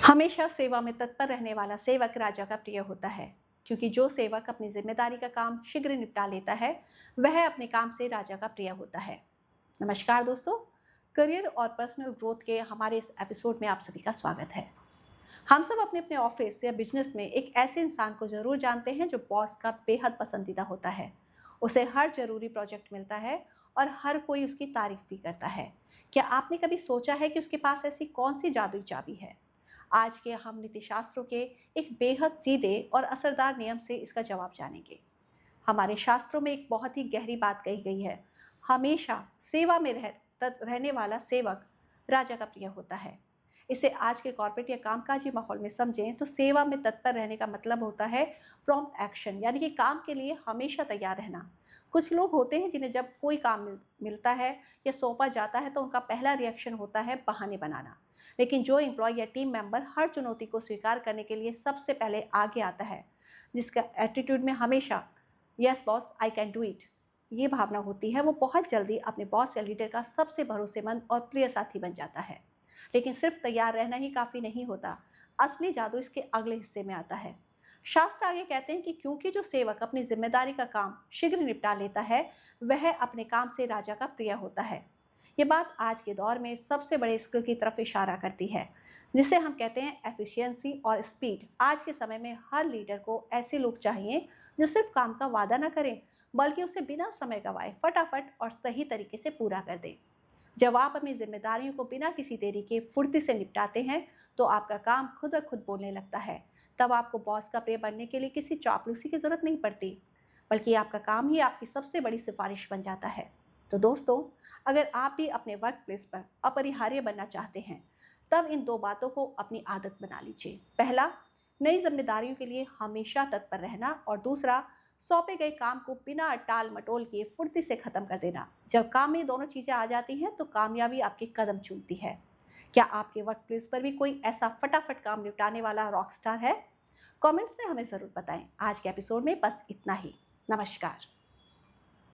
हमेशा सेवा में तत्पर रहने वाला सेवक राजा का प्रिय होता है, क्योंकि जो सेवक अपनी जिम्मेदारी का काम शीघ्र निपटा लेता है वह अपने काम से राजा का प्रिय होता है। नमस्कार दोस्तों, करियर और पर्सनल ग्रोथ के हमारे इस एपिसोड में आप सभी का स्वागत है। हम सब अपने अपने ऑफिस या बिजनेस में एक ऐसे इंसान को जरूर जानते हैं जो बॉस का बेहद पसंदीदा होता है। उसे हर जरूरी प्रोजेक्ट मिलता है और हर कोई उसकी तारीफ भी करता है। क्या आपने कभी सोचा है कि उसके पास ऐसी कौन सी जादुई चाबी है? आज के हम नीति शास्त्रों के एक बेहद सीधे और असरदार नियम से इसका जवाब जानेंगे। हमारे शास्त्रों में एक बहुत ही गहरी बात कही गई है। हमेशा सेवा में रहने वाला सेवक राजा का प्रिय होता है। इसे आज के कॉर्पोरेट या कामकाजी माहौल में समझें तो सेवा में तत्पर रहने का मतलब होता है प्रॉम्प्ट एक्शन, यानी कि काम के लिए हमेशा तैयार रहना। कुछ लोग होते हैं जिन्हें जब कोई काम मिलता है या सौंपा जाता है तो उनका पहला रिएक्शन होता है बहाने बनाना। लेकिन जो एम्प्लॉय या टीम मेंबर हर चुनौती को स्वीकार करने के लिए सबसे पहले आगे आता है, जिसका एटीट्यूड में हमेशा yes boss I can do it ये भावना होती है, वो बहुत जल्दी अपने बॉस या लीडर का सबसे भरोसेमंद और प्रिय साथी बन जाता है। लेकिन सिर्फ तैयार रहना ही काफ़ी नहीं होता, असली जादू इसके अगले हिस्से में आता है। शास्त्र आगे कहते हैं कि क्योंकि जो सेवक अपनी जिम्मेदारी का काम शीघ्र निपटा लेता है वह अपने काम से राजा का प्रिय होता है। ये बात आज के दौर में सबसे बड़े स्किल की तरफ इशारा करती है, जिसे हम कहते हैं एफिशिएंसी और स्पीड। आज के समय में हर लीडर को ऐसे लोग चाहिए जो सिर्फ काम का वादा ना करें, बल्कि उसे बिना समय गंवाए फटाफट और सही तरीके से पूरा कर दें। जब आप अपनी जिम्मेदारियों को बिना किसी देरी के फुर्ती से निपटाते हैं तो आपका काम खुद ब खुद बोलने लगता है। तब आपको बॉस का प्रिय बनने के लिए किसी चापलूसी की जरूरत नहीं पड़ती, बल्कि आपका काम ही आपकी सबसे बड़ी सिफारिश बन जाता है। तो दोस्तों, अगर आप भी अपने वर्क प्लेस पर अपरिहार्य बनना चाहते हैं, तब इन दो बातों को अपनी आदत बना लीजिए। पहला, नई जिम्मेदारियों के लिए हमेशा तत्पर रहना, और दूसरा, सौंपे गए काम को बिना टाल मटोल किए फुर्ती से खत्म कर देना। जब काम में दोनों चीजें आ जाती हैं तो कामयाबी आपके कदम चूमती है। क्या आपके वर्क प्लेस पर भी कोई ऐसा फटाफट काम निपटाने वाला रॉक स्टार है? कमेंट्स में हमें जरूर बताएं। आज के एपिसोड में बस इतना ही। नमस्कार।